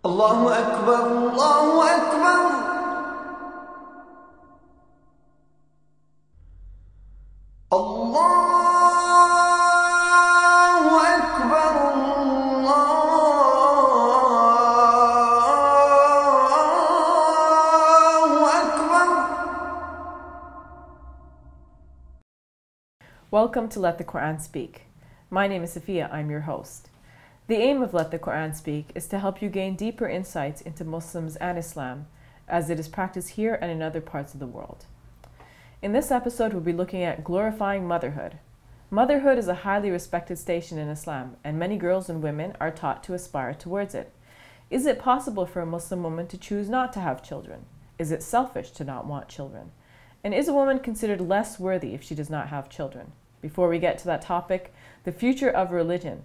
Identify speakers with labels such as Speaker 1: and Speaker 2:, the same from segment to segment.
Speaker 1: الله أكبر الله أكبر الله أكبر الله أكبر.
Speaker 2: Welcome to Let the Quran Speak. My name is Sophia, I'm your host. The aim of Let the Quran Speak is to help you gain deeper insights into Muslims and Islam as it is practiced here and in other parts of the world. In this episode, we'll be looking at glorifying motherhood. Motherhood is a highly respected station in Islam, and many girls and women are taught to aspire towards it. Is it possible for a Muslim woman to choose not to have children? Is it selfish to not want children? And is a woman considered less worthy if she does not have children? Before we get to that topic, the future of religion.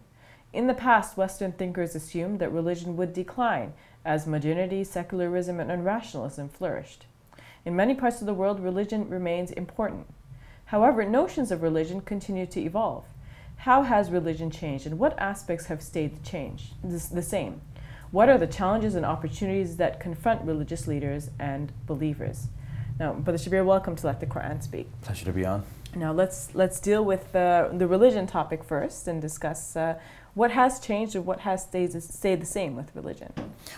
Speaker 2: In the past, Western thinkers assumed that religion would decline as modernity, secularism, and rationalism flourished. In many parts of the world, religion remains important. However, notions of religion continue to evolve. How has religion changed, and what aspects have stayed the same? What are the challenges and opportunities that confront religious leaders and believers? Now, Brother Shabir, welcome to Let the Quran Speak.
Speaker 3: Pleasure to be on.
Speaker 2: Now, let's deal with the religion topic first and discuss what has changed or what has stayed the same with religion.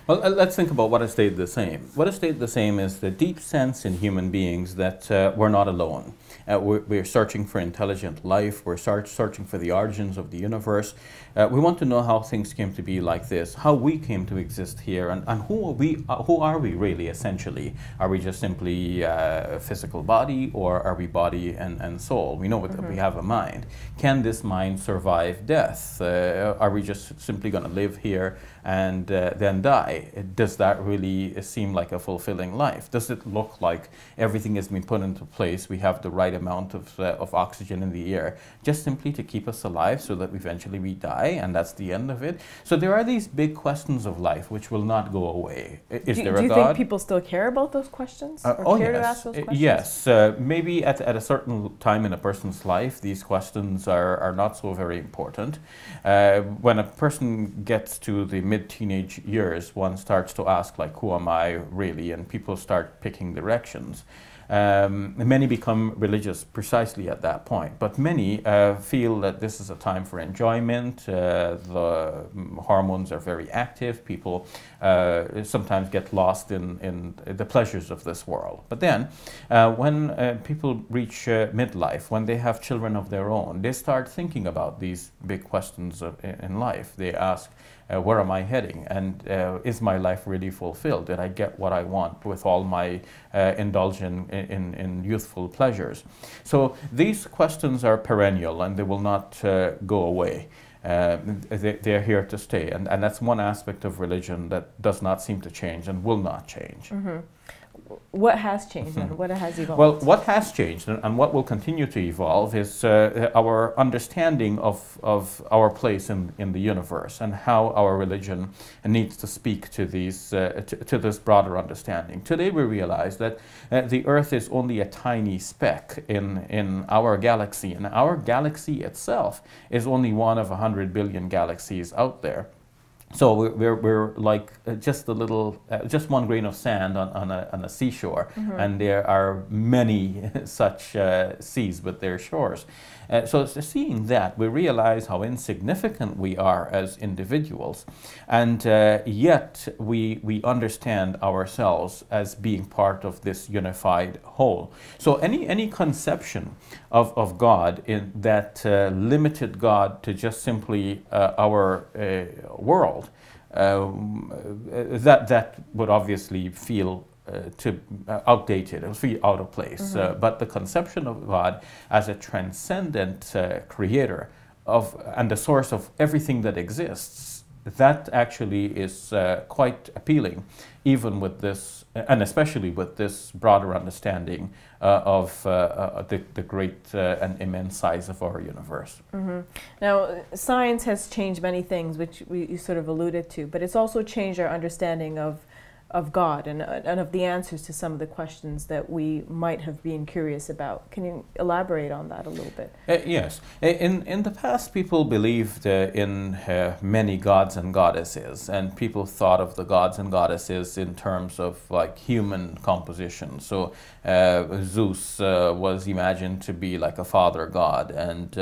Speaker 3: Well, let's think about what has stayed the same. What has stayed the same is the deep sense in human beings that we're not alone. We're searching for intelligent life. We're searching for the origins of the universe. We want to know how things came to be like this, how we came to exist here, and who are we really, essentially? Are we just simply a physical body, or are we body and soul? We know that we have a mind. Can this mind survive death? Are we just simply going to live here and then die? Does that really seem like a fulfilling life? Does it look like everything has been put into place? We have the right amount of oxygen in the air just simply to keep us alive so that eventually we die and that's the end of it? So there are these big questions of life which will not go away. Is there a God?
Speaker 2: Do you think people still care about those questions? Or care to ask those questions?
Speaker 3: Yes. Maybe at a certain time in a person's life, these questions are not so very important. When a person gets to the mid-teenage years, one starts to ask, like, who am I really? And people start picking directions. Many become religious precisely at that point, but many feel that this is a time for enjoyment. The hormones are very active. People sometimes get lost in the pleasures of this world. But then when people reach midlife, when they have children of their own, they start thinking about these big questions in life. They ask, where am I heading? And is my life really fulfilled? Did I get what I want with all my indulgence in youthful pleasures? So these questions are perennial and they will not go away. They're here to stay. And that's one aspect of religion that does not seem to change and will not change.
Speaker 2: Mm-hmm. What has changed and what has evolved?
Speaker 3: Well, what has changed and what will continue to evolve is our understanding of our place in the universe and how our religion needs to speak to these to this broader understanding. Today we realize that the Earth is only a tiny speck in our galaxy, and our galaxy itself is only one of 100 billion galaxies out there. So we're like just a little, just one grain of sand on a seashore, and there are many such seas with their shores. So seeing that, we realize how insignificant we are as individuals, and yet we understand ourselves as being part of this unified whole. So any conception of God in that limited God to just simply our world, that would obviously feel outdated, it would feel out of place. But the conception of God as a transcendent creator and the source of everything that exists, that actually is quite appealing, even with this, and especially with this broader understanding of the great and immense size of our universe.
Speaker 2: Now, science has changed many things, which you sort of alluded to, but it's also changed our understanding of of God and of the answers to some of the questions that we might have been curious about. Can you elaborate on that a little bit?
Speaker 3: Yes. In the past, people believed in many gods and goddesses, and people thought of the gods and goddesses in terms of like human composition. So Zeus was imagined to be like a father god, and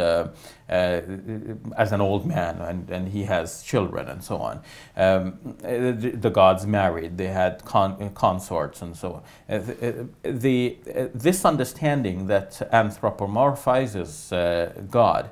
Speaker 3: as an old man, and he has children and so on. The gods married, they had consorts and so on. This understanding that anthropomorphizes God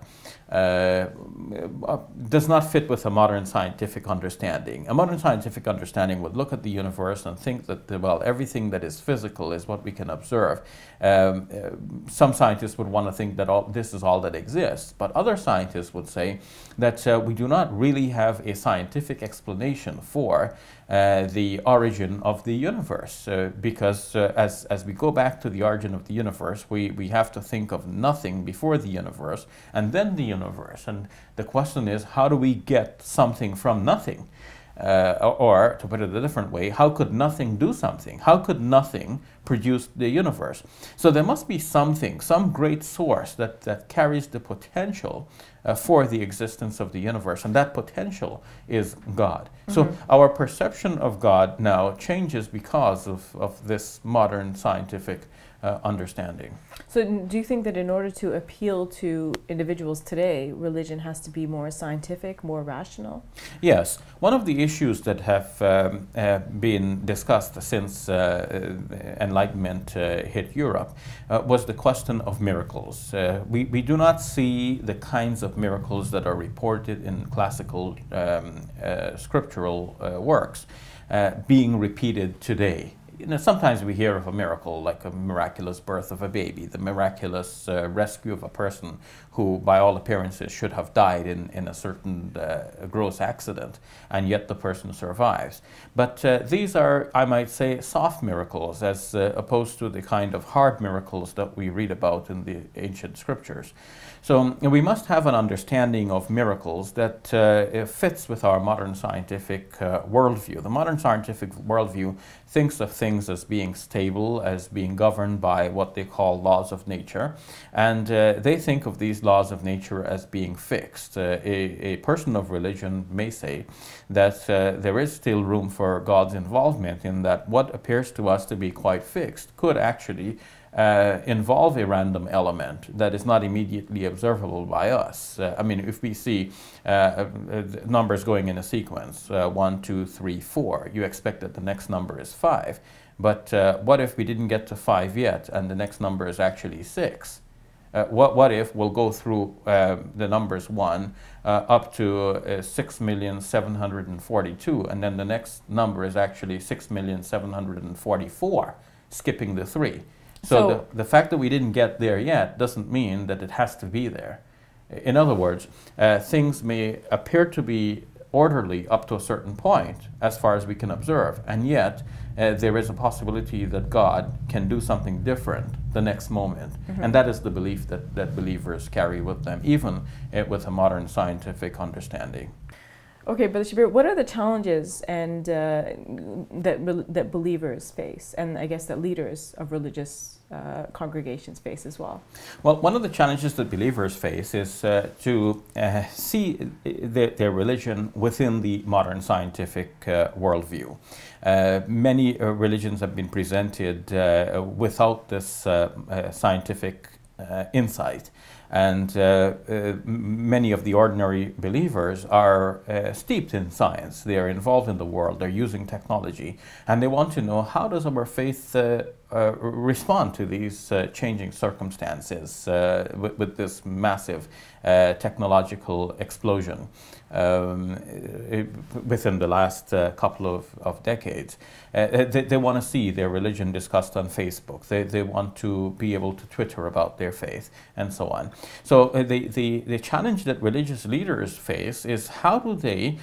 Speaker 3: does not fit with a modern scientific understanding. A modern scientific understanding would look at the universe and think that, well, everything that is physical is what we can observe. Some scientists would want to think that this is all that exists, but other scientists would say that we do not really have a scientific explanation for the origin of the universe, because as we go back to the origin of the universe, we have to think of nothing before the universe and then the universe. And the question is, how do we get something from nothing? Or to put it a different way, how could nothing do something? How could nothing produce the universe? So there must be something, some great source that carries the potential for the existence of the universe, and that potential is God. So our perception of God now changes because of this modern scientific understanding.
Speaker 2: So do you think that in order to appeal to individuals today, religion has to be more scientific, more rational?
Speaker 3: Yes. One of the issues that have been discussed since Enlightenment hit Europe was the question of miracles. We do not see the kinds of miracles that are reported in classical scriptural works being repeated today. You know, sometimes we hear of a miracle, like a miraculous birth of a baby, the miraculous rescue of a person who, by all appearances, should have died in a certain gross accident, and yet the person survives. But these are, I might say, soft miracles, as opposed to the kind of hard miracles that we read about in the ancient scriptures. So we must have an understanding of miracles that fits with our modern scientific worldview. The modern scientific worldview thinks of things as being stable, as being governed by what they call laws of nature, and they think of these laws of nature as being fixed. A person of religion may say that there is still room for God's involvement, in that what appears to us to be quite fixed could actually involve a random element that is not immediately observable by us. I mean, if we see numbers going in a sequence, 1, 2, 3, 4, you expect that the next number is 5. But what if we didn't get to 5 yet and the next number is actually 6? What if we'll go through the numbers 1 up to 6,742, and then the next number is actually 6,744, skipping the 3. So the fact that we didn't get there yet doesn't mean that it has to be there. In other words, things may appear to be orderly up to a certain point as far as we can observe, and yet there is a possibility that God can do something different the next moment. And that is the belief that believers carry with them, even with a modern scientific understanding.
Speaker 2: Okay, Brother Shabir, what are the challenges and that believers face, and I guess that leaders of religious congregations face as well?
Speaker 3: Well, one of the challenges that believers face is to see their religion within the modern scientific worldview. Many religions have been presented without this scientific insight. And many of the ordinary believers are steeped in science. They are involved in the world. They're using technology. And they want to know, how does our faith respond to these changing circumstances with this massive technological explosion within the last couple of decades. They want to see their religion discussed on Facebook. They want to be able to Twitter about their faith, and so on. So the challenge that religious leaders face is, how do they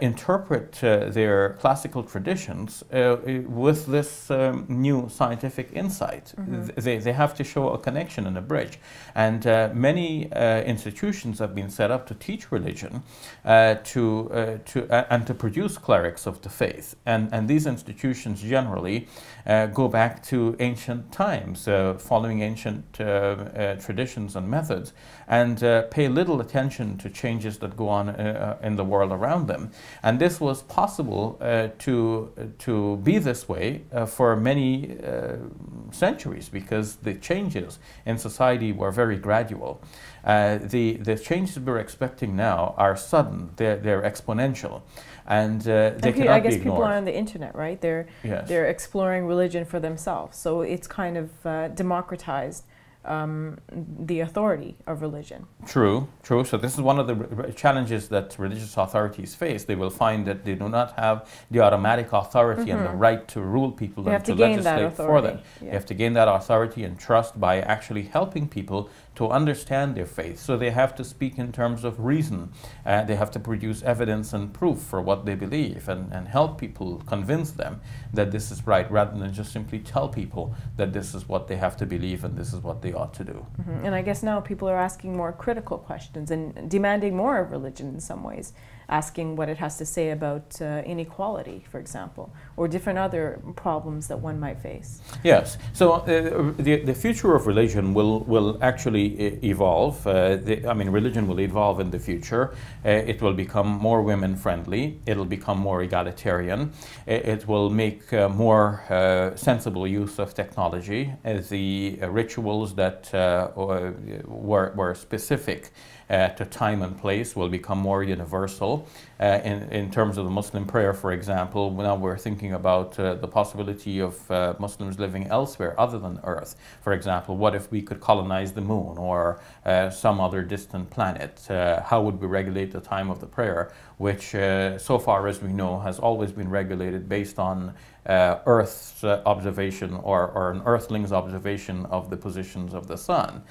Speaker 3: interpret their classical traditions with this new scientific scientific insight. They have to show a connection and a bridge. And many institutions have been set up to teach religion and to produce clerics of the faith. And these institutions generally go back to ancient times, following ancient traditions and methods, and pay little attention to changes that go on in the world around them. And this was possible to be this way for many centuries, because the changes in society were very gradual. The changes we're expecting now are sudden, they're exponential, and they cannot
Speaker 2: I guess
Speaker 3: be ignored.
Speaker 2: people are on the internet, right? They're exploring religion for themselves, so it's kind of democratized the authority of religion.
Speaker 3: True. So this is one of the challenges that religious authorities face. They will find that they do not have the automatic authority and the right to rule people and to legislate for them.
Speaker 2: Yeah.
Speaker 3: They have to gain that authority and trust by actually helping people to understand their faith. So they have to speak in terms of reason. They have to produce evidence and proof for what they believe, and help people, convince them that this is right, rather than just simply tell people that this is what they have to believe and this is what they ought to do.
Speaker 2: And I guess now people are asking more critical questions and demanding more of religion in some ways, asking what it has to say about inequality, for example, or different other problems that one might face.
Speaker 3: Yes. So the future of religion will actually evolve. Religion will evolve in the future. It will become more women-friendly. It'll become more egalitarian. It will make more sensible use of technology. The rituals that were specific to time and place will become more universal. In terms of the Muslim prayer, for example, now we're thinking about the possibility of Muslims living elsewhere other than Earth. For example, what if we could colonize the moon or some other distant planet? How would we regulate the time of the prayer, which so far as we know has always been regulated based on Earth's observation or an Earthling's observation of the positions of the sun.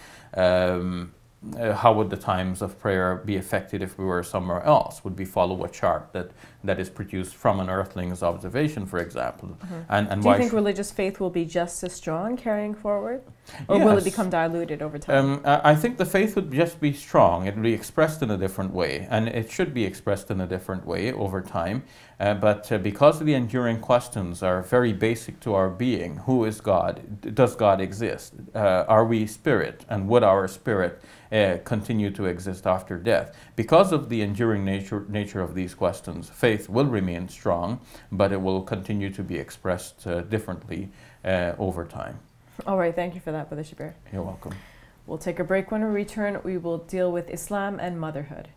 Speaker 3: How would the times of prayer be affected if we were somewhere else? Would we follow a chart that is produced from an Earthling's observation, for example? And
Speaker 2: do you think religious faith will be just as strong carrying forward? Or will it become diluted over time?
Speaker 3: I think the faith would just be strong. It would be expressed in a different way, and it should be expressed in a different way over time. But because the enduring questions are very basic to our being, who is God? Does God exist? Are we spirit? And would our spirit continue to exist after death? Because of the enduring nature of these questions, faith will remain strong, but it will continue to be expressed differently over time.
Speaker 2: All right, thank you for that, Brother Shabir.
Speaker 3: You're welcome.
Speaker 2: We'll take a break. When we return, we will deal with Islam and motherhood.